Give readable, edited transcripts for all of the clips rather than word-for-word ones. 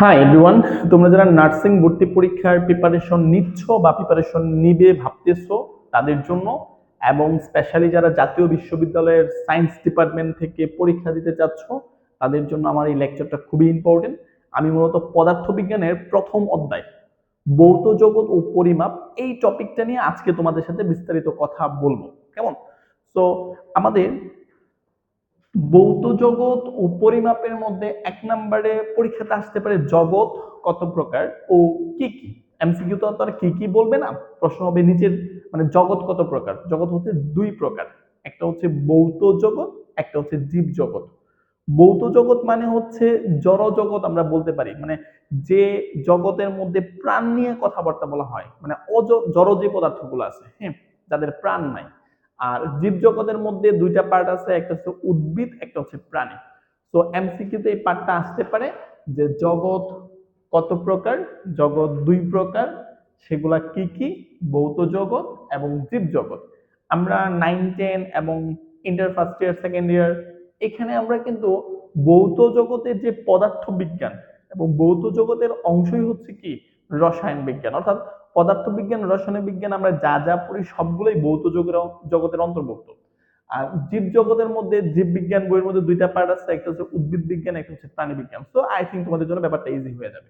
Hi everyone, তোমরা যারা nursing ভর্তি পরীক্ষার প্রিপারেশন নিচ্ছ বা প্রিপারেশন নিবে ভাবতেছো তাদের জন্য, এবং স্পেশালি যারা জাতীয় বিশ্ববিদ্যালয়ের সায়েন্স ডিপার্টমেন্ট থেকে পরীক্ষা দিতে চাচ্ছ তাদের জন্য আমার এই লেকচারটা খুবই ইম্পর্টেন্ট। আমি মূলত পদার্থবিজ্ঞানের প্রথম অধ্যায় ভৌত জগৎ ও পরিমাপ এই টপিকটা নিয়ে আজকে তোমাদের সাথে বিস্তারিত কথা বলবো। কেমন? তো আমাদের ভৌত জগৎ ও পরিমাপের মধ্যে এক নম্বরে পরীক্ষাতে আসতে পারে জগৎ কত প্রকার ও কি কি। এমসিকিউ তো আর কি কি বলবে না, প্রশ্ন হবে নিচের মানে জগৎ কত প্রকার। জগৎ হচ্ছে দুই প্রকার, একটা হচ্ছে ভৌত জগৎ, একটা হচ্ছে জীব জগৎ। ভৌত জগৎ মানে হচ্ছে জড় জগৎ আমরা বলতে পারি, মানে যে জগতের মধ্যে প্রাণ নিয়ে কথাবার্তা বলা হয়, মানে জড় যে পদার্থগুলো আছে, হ্যাঁ, যাদের প্রাণ নাই। আর জীব জগতের মধ্যে দুইটা পার্ট আছে, একটা হচ্ছে উদ্ভিদ, একটা হচ্ছে প্রাণী। তো এমসিকিউতে এই পার্টটা আসতে পারে যে জগৎ কত প্রকার, জগৎ দুই প্রকার, সেগুলা কি কি, ভৌত জগৎ এবং জীব জগৎ। আমরা 9, 10 এবং inter first year second year এখানে আমরা কিন্তু ভৌত জগতের যে পদার্থ বিজ্ঞান এবং ভৌত জগতের অংশই হচ্ছে কি রসায়ন বিজ্ঞান, অর্থাৎ পদার্থবিজ্ঞান রসায়ন বিজ্ঞান আমরা যা যা পড়ি সবগুলোই ভৌত জগতের অন্তর্ভুক্ত। আর জীব জগতের মধ্যে জীব বিজ্ঞান বইয়ের মধ্যে দুইটা পার্ট আছে, একটা হচ্ছে উদ্ভিদ বিজ্ঞান, একটা হচ্ছে প্রাণী বিজ্ঞান। সো আই থিঙ্ক তোমাদের জন্য ব্যাপারটা ইজি হয়ে যাবে।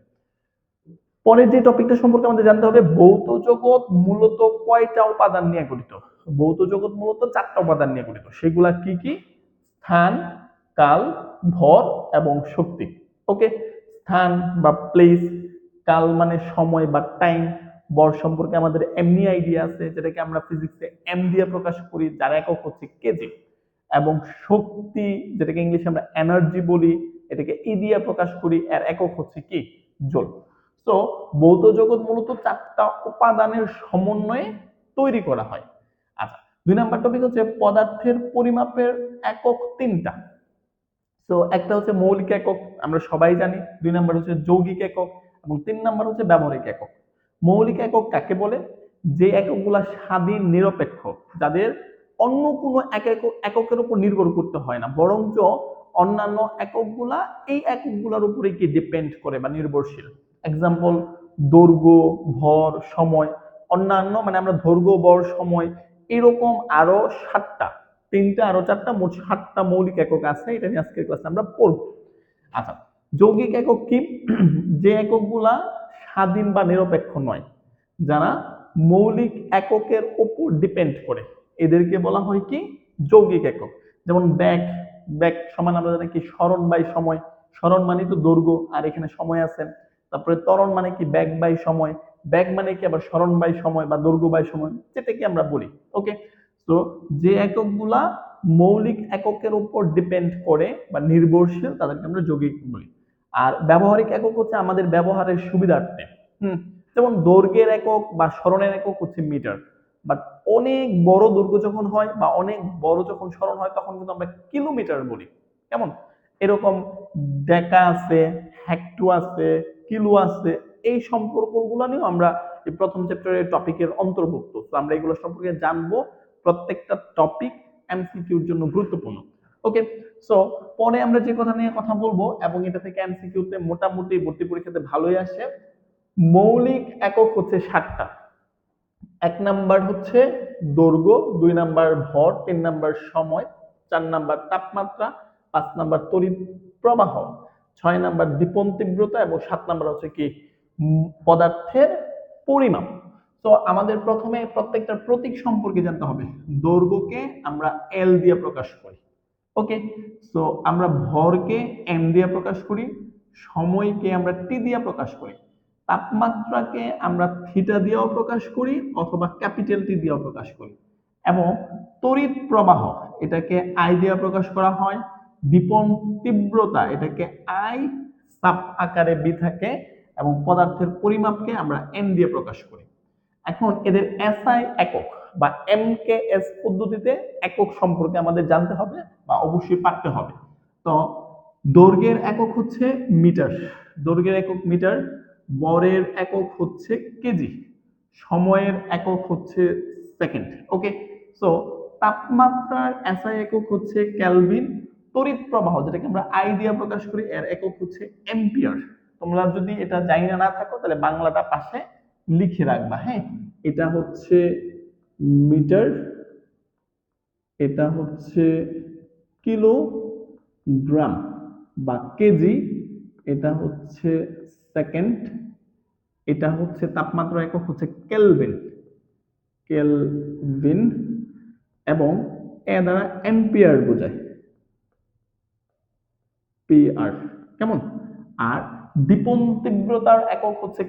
পরে যে টপিকটা সম্পর্কে আমাদের জানতে হবে, ভৌত জগৎ মূলত কয়টা উপাদান নিয়ে গঠিত। ভৌত জগৎ মূলত চারটা উপাদান নিয়ে গঠিত, সেগুলা কি কি? স্থান, কাল, ভর এবং শক্তি। ওকে, স্থান বা প্লেস, কাল মানে সময় বা টাইম, ভর সম্পর্কে আমাদের এমনি আইডিয়া আছে, যেটাকে আমরা ফিজিক্সে এম দিয়ে প্রকাশ করি, যার একক হচ্ছে কেজি। এবং শক্তি, যেটাকে ইংলিশে আমরা এনার্জি বলি, এটাকে ই দিয়ে প্রকাশ করি, এর একক হচ্ছে কি জোল। তো ভৌত জগৎ মূলত চারটা উপাদানের সমন্বয়ে তৈরি করা হয়। আচ্ছা, 2 নাম্বার টপিক হচ্ছে পদার্থের পরিমাপের একক তিনটা। তো একটা হচ্ছে মৌলিক একক, আমরা সবাই জানি। 2 নাম্বার হচ্ছে যৌগিক একক এবং 3 নাম্বার হচ্ছে ব্যবহারিক একক। মৌলিক একক কাকে বলে? যে এককগুলা স্বাধীন নিরপেক্ষ, যাদের অন্য কোনো এককের উপর নির্ভর করতে হয় না, বরঞ্চ অন্যান্য এককগুলা এই এককগুলোর উপরে কি ডিপেন্ড করে বা নির্ভরশীল। এক্সাম্পল, দৈর্ঘ্য, ভর, সময়। অন্যান্য মানে আমরা দৈর্ঘ্য, ভর, সময় এরকম আরো 7টা, 3টা আরো 4টা, মোট 7টা মৌলিক একক আছে। এটা নিয়ে আজকের ক্লাসে আমরা পড়ব। আচ্ছা, যৌগিক একক কি? যে এককগুলা স্বাধীন বা নিরপেক্ষ নয়, যারা মৌলিক এককের উপর ডিপেন্ড করে, এদেরকে বলা হয় কি যৌগিক একক। যেমন ব্যাগ, ব্যাগ সমান আমরা জানি কি সরণ বাই সময়। সরণ মানে তো দৈর্ঘ্য, আর এখানে সময় আছে। তারপরে ত্বরণ মানে কি ব্যাগ বাই সময়, ব্যাগ মানে কি আবার সরণ বাই সময় বা দৈর্ঘ্য বাই সময়, যেটা কি আমরা বলি। ওকে, তো যে এককগুলা মৌলিক এককের উপর ডিপেন্ড করে বা নির্ভরশীল, তাদেরকে আমরা যৌগিক বলি। আর ব্যবহারিক একক হচ্ছে আমাদের ব্যবহারের সুবিধার্থে। যেমন দৈর্ঘ্যের একক বা সরণের একক হচ্ছে মিটার, বাট অনেক বড় দৈর্ঘ্য যখন হয় বা অনেক বড় যখন সরণ হয় তখন কিন্তু আমরা কিলোমিটার বলি। কেমন? এরকম ডেকা আছে, হেক্টো আছে, কিলো আছে, এই সম্পর্কগুলো নিয়েও আমরা এই প্রথম চ্যাপ্টারের টপিকের অন্তর্ভুক্ত। তো আমরা এগুলো সম্পর্কে জানবো। প্রত্যেকটা টপিক এমসিকিউর জন্য গুরুত্বপূর্ণ। ওকে, সো পরে আমরা যে কথা নিয়ে কথা বলবো এবং এটা থেকে এমসিকিউতে মোটামুটি ভর্তি পরীক্ষাতে ভালোই আসে। মৌলিক একক হচ্ছে 7টা। 1 নাম্বার হচ্ছে দৈর্ঘ্য, 2 নাম্বার ভর, 3 নাম্বার সময়, 4 নাম্বার তাপমাত্রা, 5 নাম্বার তড়িৎ প্রবাহ, 6 নাম্বার দীপন তীব্রতা এবং 7 নাম্বার হচ্ছে কি পদার্থের পরিমাপ। তো আমাদের প্রথমে প্রত্যেকটা প্রতীক সম্পর্কে জানতে হবে। দৈর্ঘ্যকে আমরা এল দিয়ে প্রকাশ করি। ওকে, সো আমরা ভরকে এম দিয়ে প্রকাশ করি, সময়কে আমরা টি দিয়ে প্রকাশ করি, তাপমাত্রাকে আমরা থিটা দিয়েও প্রকাশ করি অথবা ক্যাপিটাল টি দিয়েও প্রকাশ করি, এবং তড়িৎ প্রবাহ এটাকে আই দিয়ে প্রকাশ করা হয়। দীপন তীব্রতা এটাকে আই সাব আকারে বি থাকে, এবং পদার্থের পরিমাপকে আমরা এম দিয়ে প্রকাশ করি। এখন এদের এসআই একক বা এমকেএস পদ্ধতিতে একক সম্পর্কে আমাদের জানতে হবে বা অবশ্যই পারতে হবে। তো দৈর্ঘ্যের একক হচ্ছে মিটার, দৈর্ঘ্যের একক মিটার। ভরের একক হচ্ছে কেজি, সময়ের একক হচ্ছে সেকেন্ড। ওকে, সো তাপমাত্রার এসআই একক হচ্ছে কেলভিন। তড়িৎ প্রবাহ যেটাকে আমরা আই দিয়ে প্রকাশ করি, এর একক হচ্ছে এম্পিয়ার। তো তোমরা যদি এটা জানি না থাকো তাহলে বাংলাটা পাশে লিখে রাখবা। হ্যাঁ, এটা হচ্ছে মিটার, এটা হচ্ছে কিলোগ্রাম বা কেজি, এটা হচ্ছে সেকেন্ড, এটা হচ্ছে তাপমাত্রা একক হচ্ছে কেলভিন, কেলভিন, এবং এ দ্বারা অ্যাম্পিয়ার বোঝায়, পিআর। কেমন? আর দীপন তীব্রতার একক হচ্ছে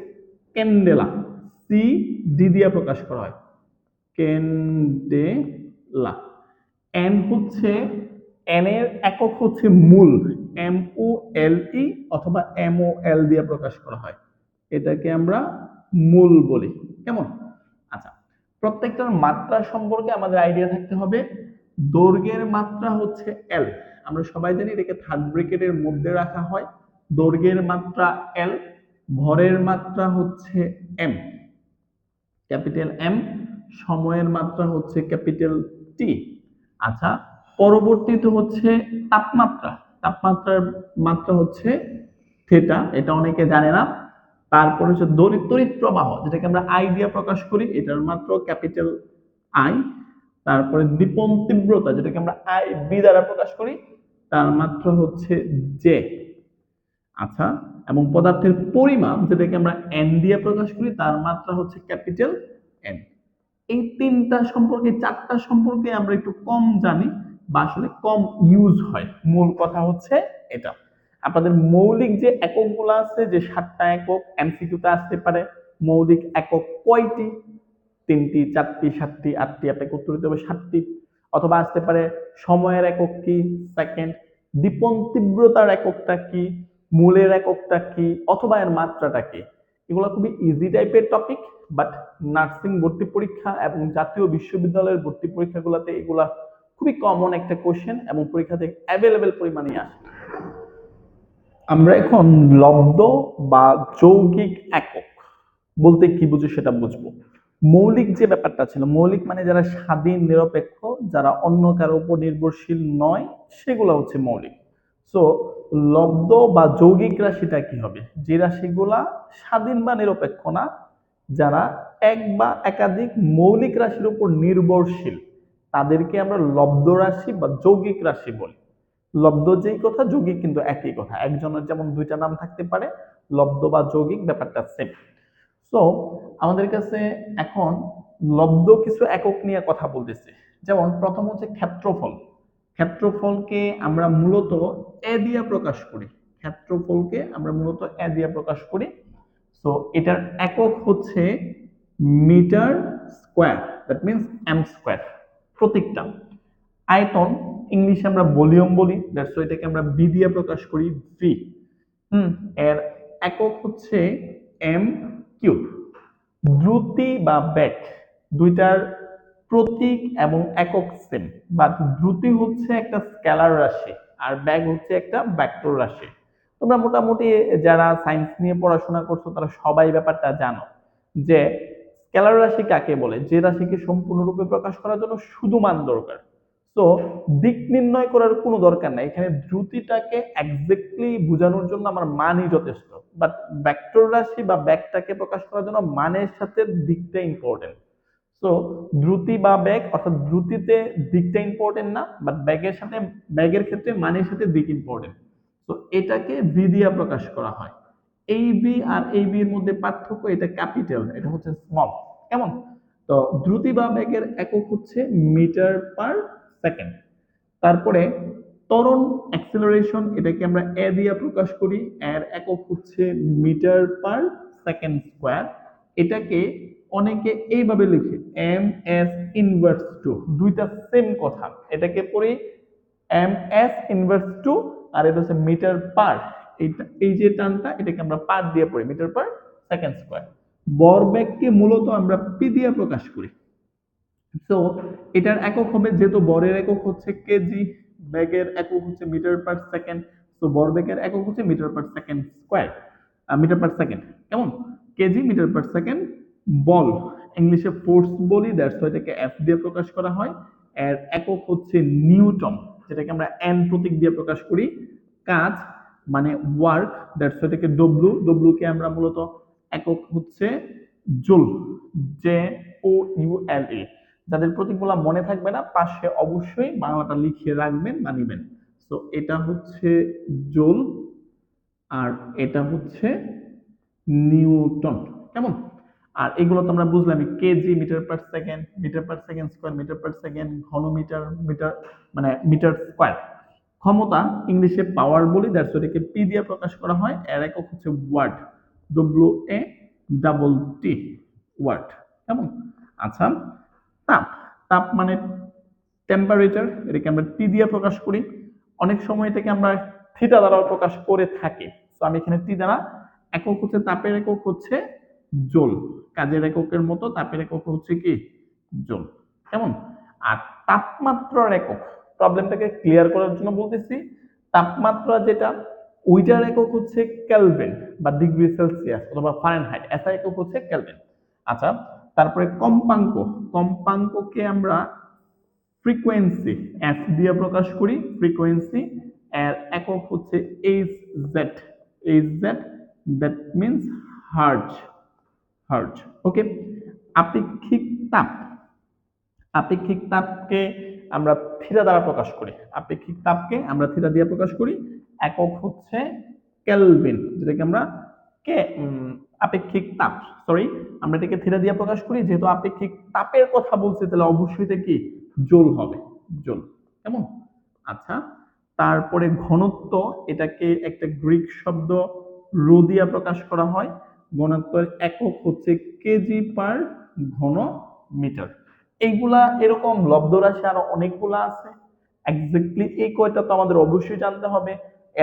ক্যান্ডেলা, সি ডি দিয়ে প্রকাশ করা হয়, ক্যান্ডেলা। এন হচ্ছে, এন এর একক হচ্ছে মূল, এম ও এল ই অথবা এম ও এল দিয়ে প্রকাশ করা হয়, এটাকে আমরা মূল বলি। কেমন? আচ্ছা, প্রত্যেকটার মাত্রা সম্পর্কে আমাদের আইডিয়া থাকতে হবে। দৈর্ঘ্যের মাত্রা হচ্ছে এল, আমরা সবাই জানি এটাকে থার্ড ব্র্যাকেটের মধ্যে রাখা হয়। দৈর্ঘ্যের মাত্রা এল, ভরের মাত্রা হচ্ছে এম, ক্যাপিটাল এম, সময়ের মাত্রা হচ্ছে ক্যাপিটাল টি। আচ্ছা, পরবর্তীতে হচ্ছে তাপমাত্রা, তাপমাত্রার মাত্রা হচ্ছে থিটা, এটা অনেকে জানে না। তারপর হচ্ছে তড়িৎ প্রবাহ, যেটাকে আমরা আই দিয়ে প্রকাশ করি, এটার মাত্রা ক্যাপিটাল আই। তারপরে দীপন তীব্রতা, যেটাকে আমরা আই বি দ্বারা প্রকাশ করি, তার মাত্রা হচ্ছে জে। আচ্ছা, এবং পদার্থের পরিমাপ, যেটাকে আমরা এন দিয়ে প্রকাশ করি, তার মাত্রা হচ্ছে ক্যাপিটাল এন। এই তিনটা সম্পর্কে, চারটা সম্পর্কে আমরা একটু কম জানি বা আসলে কম ইউজ হয়। মূল কথা হচ্ছে এটা। আপনাদের মৌলিক যে এককগুলো আছে, যে 7টা একক এমসিকিউতে আসতে পারে, মৌলিক একক কয়টি? 3টি, 4টি, 7টি, 8টি, আপনাকে উত্তর দিতে হবে 7টি। অথবা আসতে পারে সময়ের একক কি, সেকেন্ড, দীপন তীব্রতার এককটা কি, মূলের এককটা কি, অথবা এর মাত্রাটা কি। এগুলো খুবই ইজি টাইপের টপিক, বাট নার্সিং ভর্তি পরীক্ষা এবং জাতীয় বিশ্ববিদ্যালয়ের ভর্তি পরীক্ষাগুলোতে এগুলা খুবই কমন একটা কোশ্চেন এবং পরীক্ষাতে অ্যাভেলেবেল পরিমাণে আসে। আমরা এখন লব্ধ বা যৌগিক একক বলতে কি বুঝি সেটা বুঝবো। মৌলিক যে ব্যাপারটা ছিল, মৌলিক মানে যারা স্বাধীন নিরপেক্ষ, যারা অন্য কারো উপর নির্ভরশীল নয়, সেগুলো হচ্ছে মৌলিক। সো লব্ধ বা যৌগিক রাশিটা কি হবে? যে রাশিগুলা স্বাধীন বা নিরপেক্ষ না, যারা এক বা একাধিক মৌলিক রাশির উপর নির্ভরশীল, তাদেরকে আমরা লব্ধ রাশি বা যৌগিক রাশি বলি। লব্ধ যেই কথা, যৌগিক কিন্তু একই কথা, একজনের যেমন দুইটা নাম থাকতে পারে, লব্ধ বা যৌগিক ব্যাপারটা সেম। সো আমাদের কাছে এখন লব্ধ কিছু একক নিয়ে কথা বলতেছে। যেমন প্রথম হচ্ছে ক্ষেত্রফল। ক্ষেত্রফলকে আমরা মূলত এ দিয়ে প্রকাশ করি, ক্ষেত্রফলকে আমরা মূলত এ দিয়ে প্রকাশ করি। সো এটার একক হচ্ছে metre square, that means M square প্রতীকটা। আয়তন, ইংলিশে আমরা ভলিউম বলি, দ্যাটস ওয়াই এটাকে আমরা বি দিয়ে প্রকাশ করি, ভি। এর একক হচ্ছে এম কিউব। দ্রুতি বা বেগ, দুইটার প্রতীক এবং একক সেম, বাট দ্রুতি হচ্ছে একটা স্কেলার রাশি আর বেগ হচ্ছে একটা ভেক্টর রাশি। তোমরা মোটামুটি যারা সায়েন্স নিয়ে পড়াশোনা করছো তারা সবাই ব্যাপারটা জানো যে স্কেলার রাশি কাকে বলে, যে রাশিকে সম্পূর্ণরূপে প্রকাশ করার জন্য শুধু মান দরকার। তো দিক নির্ণয় করার কোনো দরকার নাই, এখানে দ্রুতিটাকে এক্স্যাক্টলি বোঝানোর জন্য আমার মানই যথেষ্ট। বাট ভেক্টর রাশি বা বেগটাকে প্রকাশ করার জন্য মানের সাথে দিকটা ইম্পর্টেন্ট। সো দ্রুতি বা বেগ, অর্থাৎ দ্রুতিতে দিকটা ইম্পর্টেন্ট না, বাট বেগের সাথে, বেগের ক্ষেত্রে মানের সাথে দিক ইম্পর্টেন্ট। তো এটাকে ভি দিয়ে প্রকাশ করা হয়। এই ভি আর এই ভি এর মধ্যে পার্থক্য, এটা ক্যাপিটাল, এটা হচ্ছে স্মল। কেমন? তো দ্রুতি বা বেগের একক হচ্ছে মিটার পার সেকেন্ড। তারপরে ত্বরণ অ্যাক্সিলারেশন, এটাকে আমরা এ দিয়ে প্রকাশ করি, এর একক হচ্ছে মিটার পার সেকেন্ড স্কোয়ার। এটাকে অনেকে এইভাবে লিখে এম এস ইনভার্স টু, দুইটা সেম কথা, এটাকে পড়ি এম এস ইনভার্স টু, আর এটা হচ্ছে মিটার পার, এইটা এই যে টার্মটা এটাকে আমরা পার দিয়ে পড়ি, মিটার পার সেকেন্ড স্কোয়ার। ভরবেগকে মূলত আমরা পি দিয়ে প্রকাশ করি। তো এটার একক হবে, যেহেতু বরের একক হচ্ছে কেজি, বেগের একক হচ্ছে মিটার পার সেকেন্ড, তো ভরবেগের একক হচ্ছে metre per second square, metre per second. কেমন? KG metre per second. বল, ইংলিশে ফোর্স বলি, দ্যাটস ওয়াই এটাকে এফ দিয়ে প্রকাশ করা হয়। এর একক হচ্ছে নিউটন, যেটাকে আমরা এন প্রতীক দিয়ে প্রকাশ করি। কাজ, মানে ওয়ার্ক, দ্যাটস এটাকে ডব্লু, ডব্লু কে আমরা মূলত একক, হচ্ছে ডব্লু, ডব্লু কে আমরা মূলত একক হচ্ছে joule, J O U L E. যাদের প্রতীকগুলো মনে থাকবে না পাশে অবশ্যই বাংলাটা লিখিয়ে রাখবেন বা নিবেন। তো এটা হচ্ছে জুল, আর এটা হচ্ছে নিউটন। কেমন? আর এগুলো তো আমরা বুঝলাম, KG, metre per second, metre per second square, metre per second, ঘনমিটার, মিটার মানে মিটার স্কোয়ার। ক্ষমতা ইংলিশে পাওয়ার বলি, দ্যাটস এটাকে পি দিয়ে প্রকাশ করা হয়। এর একক হচ্ছে watt, W A double T, watt. কেমন? আচ্ছা, তাপ, তাপ মানে টেম্পারেচার, এটাকে আমরা টি দিয়ে প্রকাশ করি। অনেক সময় এটাকে আমরা থিটা দ্বারাও প্রকাশ করে থাকি। তো আমি এখানে টি দ্বারা, একক হচ্ছে তাপের একক হচ্ছে জুল, কাজের এককের মতো তাপের একক হচ্ছে কি জুল। কেমন? আর তাপমাত্রার একক, প্রবলেমটাকে ক্লিয়ার করার জন্য বলতেছি, তাপমাত্রা যেটা ওইটার একক হচ্ছে কেলভিন বা ডিগ্রি সেলসিয়াস অথবা ফারেনহাইট, এসআই একক হচ্ছে কেলভিন। আচ্ছা, তারপরে কম্পাঙ্ক, কম্পাঙ্ককে আমরা ফ্রিকোয়েন্সি এফ দিয়ে প্রকাশ করি, ফ্রিকোয়েন্সি এর একক হচ্ছে H Z, H Z, that means hertz, hertz. Okay. আপেক্ষিক তাপ, আপেক্ষিক তাপকে আমরা থিটা দ্বারা প্রকাশ করি, আপেক্ষিক তাপকে আমরা থিটা দিয়ে প্রকাশ করি, একক হচ্ছে কেলভিন, যেটাকে আমরা কে আপেক্ষিক তাপ, সরি, আমরা এটাকে থিটা দিয়ে প্রকাশ করি, যেহেতু আপেক্ষিক তাপের কথা বলছি তাহলে অবশ্যই এটা কি জুল হবে, জুল। কেমন? আচ্ছা, তারপরে ঘনত্ব, এটাকে একটা গ্রিক শব্দ রো দিয়ে প্রকাশ করা হয়, ঘনত্বের একক হচ্ছে কেজি পার ঘন মিটার। এইগুলা এরকম লব্ধ রাশি আরো অনেকগুলা আছে, এক্স্যাক্টলি এই কয়টা তো আমাদের অবশ্যই জানতে হবে।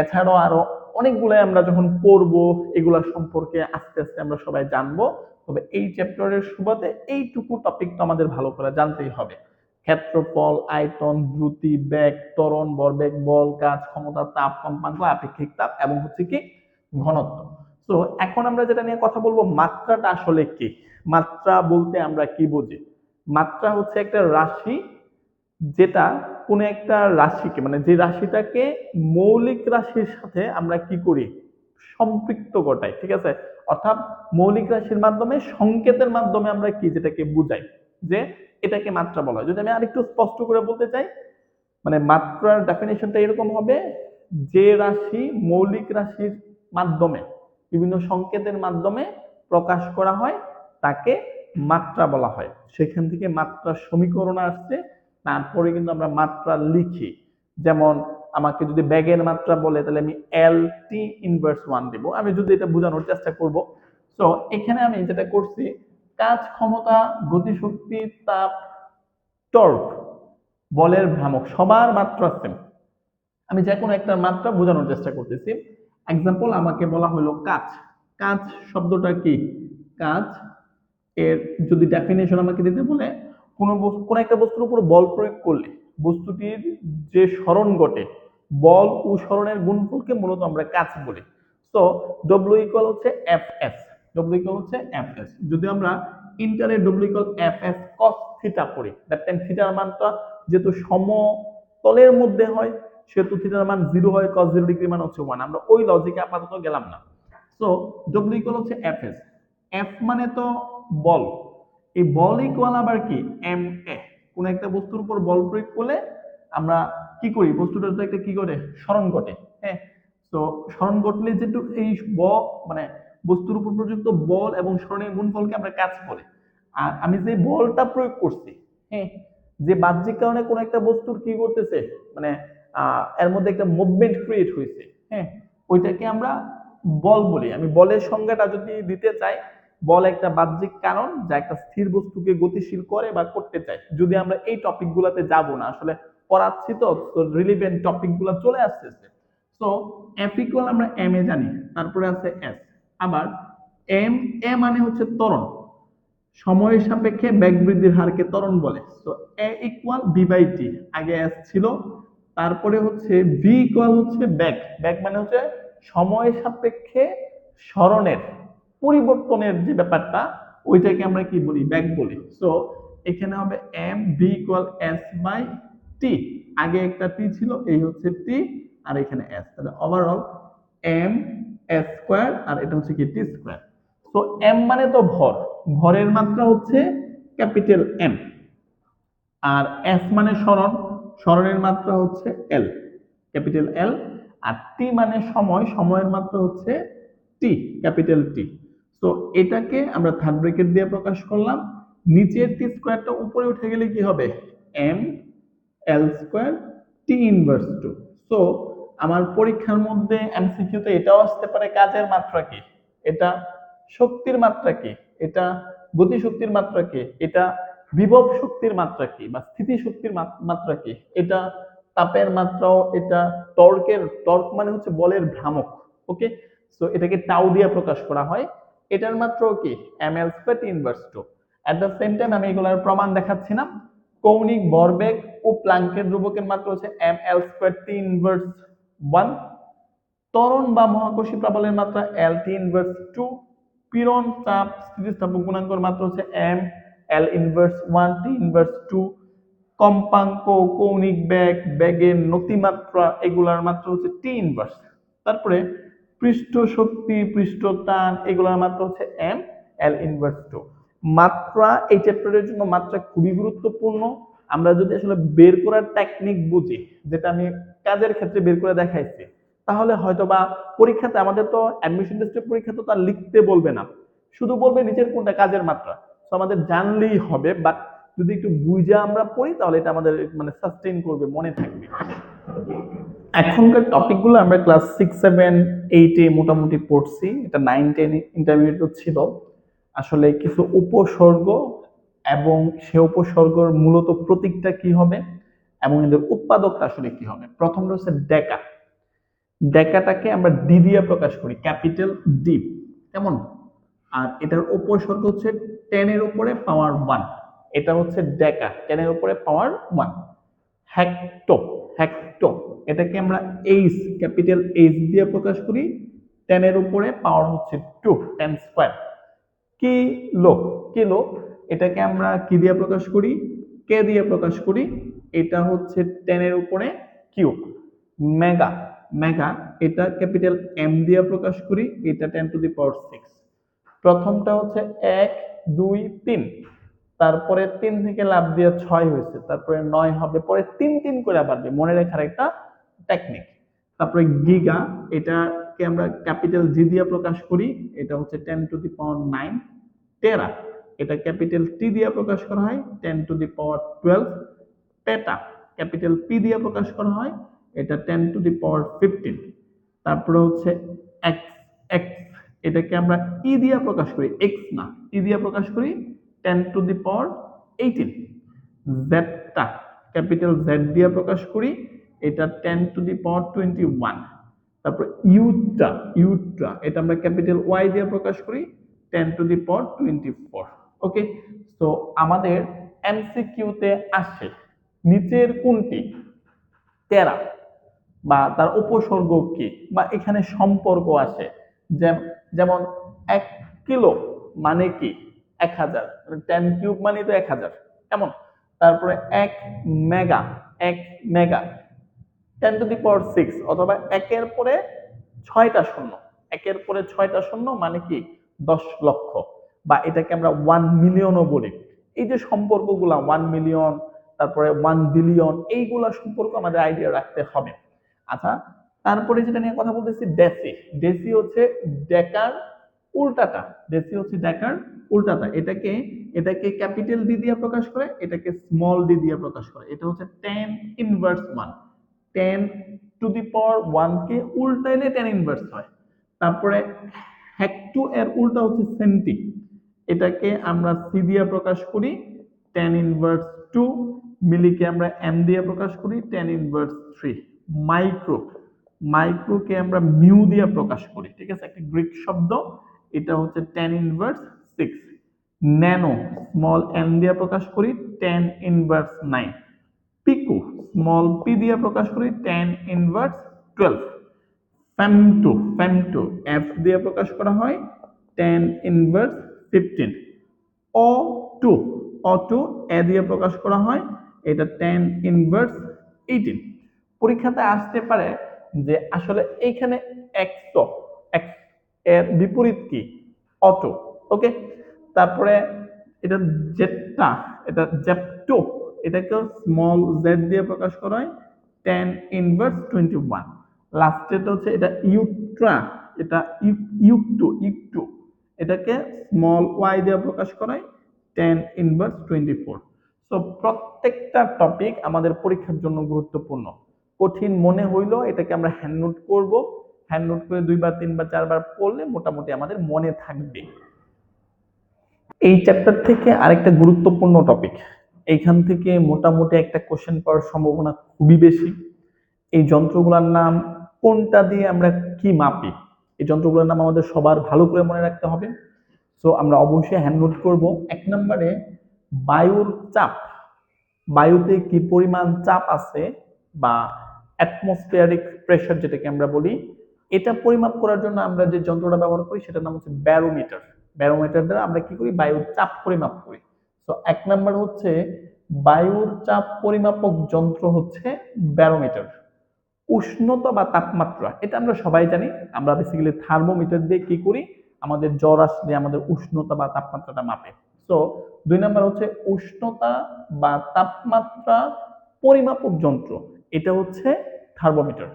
এছাড়াও আরো অনেকগুলো আমরা যখন পড়বো এগুলা সম্পর্কে আস্তে আস্তে আমরা সবাই জানবো। তবে এই চ্যাপ্টারের শুরুতে এইটুকু টপিক তো আমাদের ভালো করে জানতেই হবে। ক্ষেত্রফল, আয়তন, দ্রুতি, বেগ, ত্বরণ, ভরবেগ, বল, কাজ, ক্ষমতা, তাপ, কম্পাঙ্ক, আপেক্ষিক তাপ এবং হচ্ছে কি ঘনত্ব। তো এখন আমরা যেটা নিয়ে কথা বলবো, মাত্রাটা আসলে কি? মাত্রা বলতে আমরা কি বুঝি? মাত্রা হচ্ছে একটা রাশি, যেটা কোন একটা রাশিকে মানে যে রাশিটাকে মৌলিক রাশির সাথে আমরা কি করি, সম্পৃক্ত ঘটাই। ঠিক আছে, অর্থাৎ মৌলিক রাশির মাধ্যমে সংকেতের মাধ্যমে আমরা কি যেটাকে বুঝাই, যে এটাকে মাত্রা বলা হয়। যদি আমি আরেকটু স্পষ্ট করে বলতে চাই, মানে মাত্রার ডেফিনেশনটা এরকম হবে, যে রাশি মৌলিক রাশির মাধ্যমে বিভিন্ন সংকেতের মাধ্যমে প্রকাশ করা হয় তাকে মাত্রা বলা হয়। সেখান থেকে মাত্রার সমীকরণ আসছে, তারপরে কিন্তু আমরা মাত্রা লিখি। যেমন আমাকে যদি ব্যাগের মাত্রা বলে তাহলে আমি এল টি ইনভার্স 1 দেব। আমি যদি এটা বোঝানোর চেষ্টা করব, তো এখানে আমি যেটা করছি, কাজ, ক্ষমতা, গতিশক্তি, তাপ, টর্ক, বলের ভ্রামক সবার মাত্রা সেম। আমি যে কোনো একটা মাত্রা বোঝানোর চেষ্টা করতেছি। এক্সাম্পল, আমাকে বলা হলো কাজ, কাজ শব্দটা কি? কাজ এর যদি ডেফিনেশন আমাকে দিতে বলে, কোন একটা বস্তুর উপর বল প্রয়োগ করলে বস্তুটির যে সরণ ঘটে, বল ও সরণের গুণফলকে মূলত আমরা কাজ বলি। তো ডব্লিউ ইকুয়াল হচ্ছে এফ এস, ডব্লিউ ইকুয়াল হচ্ছে এফ এস। যদি আমরা ইন্টারে W equal F S cos theta পড়ি, দ্যাট টাইম থিটার মানটা যেহেতু সমতলের মধ্যে হয় সেহেতু থিটার মান 0 হয়, cos 0 ডিগ্রি মান হচ্ছে 1। আমরা ওই লজিকে আপাতত গেলাম না। সো ডব্লিউ ইকুয়াল হচ্ছে এফ এস, এফ মানে তো বল, এই বল ইকুয়াল আবার কি এম এ। কোন একটা বস্তুর উপর বল প্রয়োগ করলে আমরা কি করি, বস্তুটার তো একটা কি করে সরণ ঘটে। হ্যাঁ, তো সরণ ঘটলে যেটু এই মানে বস্তুর উপর প্রযুক্ত বল এবং সরণের গুণফলকে আমরা কাজ বলি। আর আমি যে বলটা প্রয়োগ করছি, হ্যাঁ, যে বাহ্যিক কারণে কোন একটা বস্তুর কি করতেছে, মানে এর মধ্যে একটা মুভমেন্ট ক্রিয়েট হয়েছে, হ্যাঁ, ওইটাকে আমরা বল বলি। আমি বলের সংজ্ঞাটা যদি দিতে চাই, বল একটা বাহ্যিক কারণ যা একটা স্থির বস্তুকে গতিশীল করে বা করতে চায়। যদি আমরা এই টপিক গুলাতে যাব না, আসলে পড়াচ্ছি তো রিলিভেন্ট টপিক গুলা চলে আসতেছে। তো এফ ইকুয়াল আমরা এম এ জানি, তারপরে আছে এস। আবার এম এ মানে হচ্ছে ত্বরণ, সময়ের সাপেক্ষে বেগ বৃদ্ধির হারকে ত্বরণ বলে। তো এ ইকুয়াল ভি বাই টি, আগে এস ছিল, তারপরে হচ্ছে ভি ইকুয়াল হচ্ছে বেগ, বেগ মানে হচ্ছে সময়ের সাপেক্ষে সরণের পরিবর্তনের যে ব্যাপারটা, ওইটাকে আমরা কি বলি, বেগ বলি। সো এখানে হবে M V equal S by T, আগে একটা টি ছিল, এই হচ্ছে টি, আর এখানে এস। তাহলে ওভারঅল এম এস স্কোয়ার আর এটা হচ্ছে কি টি স্কোয়ার। তো এম মানে তো ভর, ভরের মাত্রা হচ্ছে ক্যাপিটাল এম, আর এস মানে সরণ, সরণের মাত্রা হচ্ছে এল, ক্যাপিটাল এল। আর টি মানে সময়, সময়ের মাত্রা হচ্ছে টি, ক্যাপিটাল টি। তো এটাকে আমরা থার্ড ব্র্যাকেট দিয়ে প্রকাশ করলাম। নিচের টি স্কোয়ারটা উপরে উঠে গেলে কি হবে, M L square T inverse two. So আমার পরীক্ষার মধ্যে এমসিকিউতে এটাও আসতে পারে, কাজের মাত্রা কি, এটা শক্তির মাত্রা কি, এটা গতিশক্তির মাত্রা কি, এটা বিভব শক্তির মাত্রা কি বা স্থিতি শক্তির মাত্রা কি, এটা তাপের মাত্রাও, এটা টর্কের, টর্ক মানে হচ্ছে বলের ভ্রামক। ওকে, সো এটাকে টাউ দিয়ে প্রকাশ করা হয়। এটার মাত্রাও কি M L square T inverse two. At the same time আমি এগুলোর প্রমাণ দেখাচ্ছি না। কৌণিক ভরবেগ ও প্লাঙ্কের ধ্রুবকের মাত্রা হচ্ছে M L square T inverse one. ত্বরণ বা মহাকর্ষী প্রবলের মাত্রা এল টি ইনভার্স টু। পীড়ন চাপ স্থিতিস্থাপক গুণাঙ্কের মাত্রা হচ্ছে M L inverse one T inverse two. কম্পাঙ্ক, কৌণিক বেগ, বেগের নতিমাত্রা, এগুলার মাত্রা হচ্ছে টি ইনভার্স। তারপরে পৃষ্ঠ শক্তি, পৃষ্ঠ টান, এগুলার মাত্রা হচ্ছে এম এল ইনভার্স টু। মাত্রা এই চ্যাপ্টারের জন্য মাত্রা খুবই গুরুত্বপূর্ণ। আমরা যদি আসলে বের করার টেকনিক বুঝি, যেটা আমি কাজের ক্ষেত্রে বের করে দেখাইছি, তাহলে হয়তো বা পরীক্ষাতে, আমাদের তো অ্যাডমিশন টেস্টের পরীক্ষা তো তার লিখতে বলবে না, শুধু বলবে নিচের কোনটা কাজের মাত্রা। তো আমাদের জানলেই হবে, বাট যদি একটু বুঝে আমরা পড়ি তাহলে এটা আমাদের মানে সাস্টেইন করবে, মনে থাকবে। এখনকার টপিকগুলো আমরা ক্লাস 6, 7, 8 এ মোটামুটি পড়ছি, এটা 9, 10 ইন্টারমিডিয়েট ছিল। আসলে কিছু উপসর্গ এবং সে উপসর্গের মূলত প্রতীকটা কি হবে এবং এদের উৎপাদকটা আসলে কি হবে। প্রথমটা হচ্ছে ডেকা। ডেকাটাকে আমরা ডি দিয়ে প্রকাশ করি, ক্যাপিটাল ডি, কেমন। আর এটার উপসর্গ হচ্ছে 10 এর উপরে পাওয়ার 1, এটা হচ্ছে ডেকা, 10 এর উপরে পাওয়ার 1। হেক্টো, হেক্টো, এটাকে আমরা এইচ, ক্যাপিটাল এইচ দিয়ে প্রকাশ করি, 10 এর উপরে পাওয়ার হচ্ছে 2, 10 স্কয়ার। কিলো, কিলো, এটাকে আমরা কি দিয়ে প্রকাশ করি, কে দিয়ে প্রকাশ করি, এটা হচ্ছে 10 এর উপরে কিউব। মেগা, মেগা, এটা ক্যাপিটাল এম দিয়ে প্রকাশ করি, এটা 10 টু দি পাওয়ার 6। প্রথমটা হচ্ছে 1, 2, 3, তারপরে 3 থেকে লাভ দিয়ে 6 হয়েছে, তারপরে 9 হবে, পরে 3 3 করে বাড়বে, মনে রাখার একটা টেকনিক। তারপরে গিগা, এটাকে আমরা ক্যাপিটাল জি দিয়ে প্রকাশ করি, এটা হচ্ছে 10 টু দি পাওয়ার 9। টেরা, এটা ক্যাপিটাল টি দিয়ে প্রকাশ করা হয়, 10 টু দি পাওয়ার 12। পেটা, ক্যাপিটাল পি দিয়ে প্রকাশ করা হয়, এটা 10 টু দি পাওয়ার 15। তারপরে হচ্ছে এক্স, এক্স, এটাকে আমরা ই দিয়ে প্রকাশ করি, এক্স না, ই দিয়ে প্রকাশ করি, 10 টু দি পাওয়ার 18। জেডটা ক্যাপিটাল জেড দিয়ে প্রকাশ করি, এটা 10 টু দি পাওয়ার 21। তারপর ইউটা, ইউটা, এটা আমরা ক্যাপিটাল ওয়াই দিয়ে প্রকাশ করি, 10 টু দি পাওয়ার 24। ওকে, তো আমাদের এমসিকিউতে আসে নিচের কোনটি টেরা বা তার উপসর্গ কি, বা এখানে সম্পর্ক আসে। যেমন 1 কিলো মানে কি 1000, 10 কিউব মানে তো 1000, কেমন। তারপরে 1 মেগা, 1 মেগা 10 টু দি পাওয়ার 6, অথবা একের পরে 6টা শূন্য, একের পরে 6টা শূন্য মানে কি 10 লক্ষ, বা এটাকে আমরা 1 মিলিয়নও বলি। এই যে সম্পর্কগুলা 1 মিলিয়ন, তারপরে 1 বিলিয়ন, এইগুলা সম্পর্ক আমাদের আইডিয়া রাখতে হবে। আচ্ছা, তারপরে যেটা নিয়ে কথা বলতেছি ডেসি। ডেসি হচ্ছে ডেকার উল্টাটা, ডেসি হচ্ছে ডেকার উল্টাটা। এটাকে এটাকে ক্যাপিটাল ডি দিয়ে প্রকাশ করে, এটাকে স্মল ডি দিয়ে প্রকাশ করে, এটা হচ্ছে 10 ইনভার্স 1। 10 টু দি পাওয়ার 1 কে উল্টাইলে 10 ইনভার্স হয়। তারপরে হেক্টো এর উল্টা হচ্ছে সেন্টি, এটাকে আমরা সি দিয়ে প্রকাশ করি, 10 ইনভার্স 2। মিলিকে আমরা এম দিয়ে প্রকাশ করি, 10 ইনভার্স 3। মাইক্রো, মাইক্রোকে আমরা মিউ দিয়ে প্রকাশ করি, ঠিক আছে, একটা গ্রিক শব্দ, এটা হচ্ছে 10 ইনভার্স 6। ন্যানো, স্মল এন দিয়ে প্রকাশ করি, 10 ইনভার্স 9। পিকো, স্মল পি দিয়ে প্রকাশ করি, 10 ইনভার্স 12। ফেমটো, ফেমটো এফ দিয়ে প্রকাশ করা হয়, 10 ইনভার্স 15। ও টু, ও টু এ দিয়ে প্রকাশ করা হয়, এটা 10 ইনভার্স 18। পরীক্ষাতে আসতে পারে যে আসলে এইখানে এক্সো, এক্স এর বিপরীত কি? অটো। ওকে, তারপরে এটা জেটটা, এটা জেপটো, এটাকে স্মল জেড দিয়ে প্রকাশ করা হয়, 10^21। লাস্টেরটা হচ্ছে এটা ইউট্রা, এটা ইউকটো, এটাকে স্মল ওয়াই দিয়ে প্রকাশ করা হয়, 10^24। সো প্রত্যেকটা টপিক আমাদের পরীক্ষার জন্য গুরুত্বপূর্ণ। কঠিন মনে হইলো এটাকে আমরা হ্যান্ড নোট করব, হ্যান্ড নোট করে 2 বার 3 বার 4 বার পড়লে মোটামুটি আমাদের মনে থাকবে। এই চ্যাপ্টার থেকে আরেকটা গুরুত্বপূর্ণ টপিক, এইখান থেকে মোটামুটি একটা কোশ্চেন পাওয়ার সম্ভাবনা খুবই বেশি। এই যন্ত্রগুলোর নাম কোনটা দিয়ে আমরা কি মাপি, এই যন্ত্রগুলোর নাম আমাদের সবার ভালো করে মনে রাখতে হবে। সো আমরা অবশ্যই হ্যান্ড নোট করব। 1 নম্বরে বায়ুর চাপ, বায়ুতে কি পরিমাণ চাপ আছে বা অ্যাটমসফিয়ারিক প্রেসার যেটাকে আমরা বলি, এটা পরিমাপ করার জন্য আমরা যে যন্ত্রটা ব্যবহার করি সেটার নাম হচ্ছে ব্যারোমিটার। ব্যারোমিটার দ্বারা আমরা কি করি? বায়ুর চাপ পরিমাপ করি। তো 1 নাম্বার হচ্ছে বায়ুর চাপ পরিমাপক যন্ত্র হচ্ছে ব্যারোমিটার। উষ্ণতা বা তাপমাত্রা, এটা আমরা সবাই জানি, আমরা বেসিক্যালি থার্মোমিটার দিয়ে কি করি? আমাদের জ্বর আসলে আমাদের উষ্ণতা বা তাপমাত্রাটা মাপে। সো 2 নাম্বার হচ্ছে উষ্ণতা বা তাপমাত্রা পরিমাপক যন্ত্র, এটা হচ্ছে থার্মোমিটার।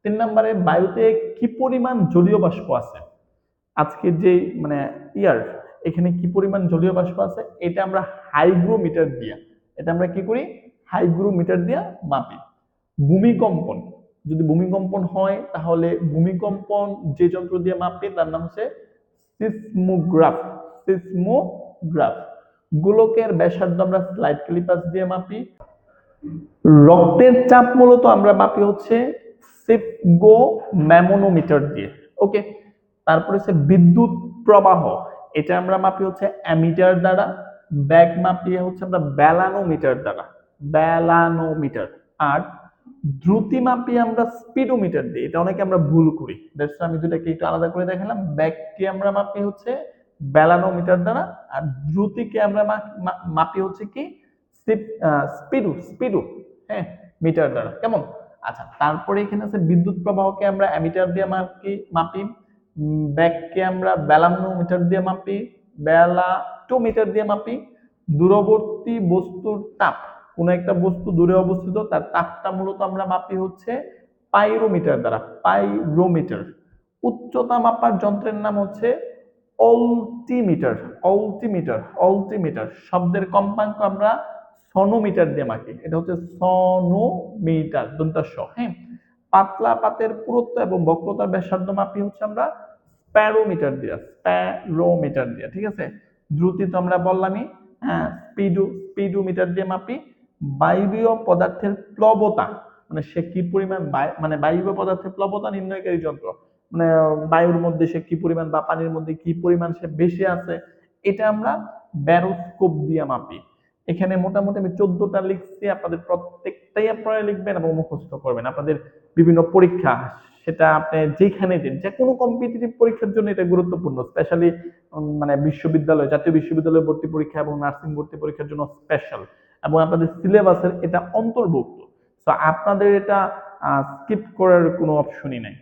3 নম্বরে বায়ুতে কি পরিমাণ জলীয় বাষ্প আছে, আজকের যে মানে ইয়ার, এখানে কি পরিমাণ জলীয় বাষ্প আছে এটা আমরা হাইগ্রোমিটার দিয়ে, এটা আমরা কি করি? হাইগ্রোমিটার দিয়ে মাপি। ভূমিকম্পন, যদি ভূমিকম্পন হয় তাহলে ভূমিকম্পন যে যন্ত্র দিয়ে মাপি তার নাম হচ্ছে সিসমোগ্রাফ। সিসমোগ্রাফ। গোলকের ব্যাসার্ধ আমরা স্লাইড ক্যালিপার দিয়ে মাপি। রক্তের চাপ মূলত আমরা মাপি হচ্ছে সেফগোম্যানোমিটার দিয়ে। ওকে, তারপরে হচ্ছে বিদ্যুৎ প্রবাহ, এটা আমরা মাপি হচ্ছে অ্যামিটার দ্বারা। ব্যাগ মাপি হচ্ছে আমরা ব্যালানোমিটার দ্বারা, ব্যালানোমিটার। আর দ্রুতি মাপি আমরা স্পিডোমিটার দিয়ে, এটা অনেকে আমরা ভুল করি, দ্যাটস আমি দুটাকে একটু আলাদা করে দেখালাম। ব্যাগকে আমরা মাপি হচ্ছে ব্যালানোমিটার দ্বারা, আর দ্রুতিকে আমরা মাপি হচ্ছে কি? স্পিডু, হ্যাঁ, মিটার দ্বারা। কেমন? আচ্ছা, তারপরে এখানে আছে বিদ্যুৎ প্রবাহকে আমরা অ্যামিটার দিয়ে মাপি। ব্যাগকে আমরা ব্যালানোমিটার দিয়ে মাপি, ব্যালাটোমিটার দিয়ে মাপি। দূরবর্তী বস্তুর তাপ, কোন একটা বস্তু দূরে অবস্থিত তার তাপটা মূলত আমরা মাপি হচ্ছে পাইরোমিটার দ্বারা, পাইরোমিটার। উচ্চতা মাপার যন্ত্রের নাম হচ্ছে অল্টিমিটার, অল্টিমিটার, অল্টিমিটার। শব্দের কম্পাঙ্ক আমরা সনোমিটার দিয়ে মাপি, এটা হচ্ছে সনোমিটার, দন্তাস্ব। হ্যাঁ, পাতলা পাতের পুরুত্ব এবং বক্রতার ব্যাসার্ধ মাপি হচ্ছে আমরা স্প্যারোমিটার দিয়ে, স্প্যারোমিটার দিয়ে। ঠিক আছে, দ্রুতি তো আমরা বললামই, হ্যাঁ, স্পিডোমিটার দিয়ে মাপি। বায়বীয় পদার্থের প্লবতা, মানে সে কি পরিমাণ মানে বায়বীয় পদার্থের প্লবতা নির্ণয়কারী যন্ত্র, মানে বায়ুর মধ্যে সে কি পরিমাণ বা পানির মধ্যে কি পরিমাণ সে বেশি আছে, এটা আমরা ব্যারোস্কোপ দিয়ে মাপি। এখানে মোটামুটি আমি 14টা লিখছি, আপনাদের প্রত্যেকটাই আপনারা লিখবেন এবং মুখস্থ করবেন। আপনাদের বিভিন্ন পরীক্ষা, সেটা আপনি যেখানে দেন, যে কোনো কম্পিটিটিভ পরীক্ষার জন্য এটা গুরুত্বপূর্ণ, স্পেশালি মানে বিশ্ববিদ্যালয়, জাতীয় বিশ্ববিদ্যালয় ভর্তি পরীক্ষা এবং নার্সিং ভর্তি পরীক্ষার জন্য স্পেশাল, এবং আপনাদের সিলেবাসের এটা অন্তর্ভুক্ত। তো আপনাদের এটা স্কিপ করার কোনো অপশনই নাই।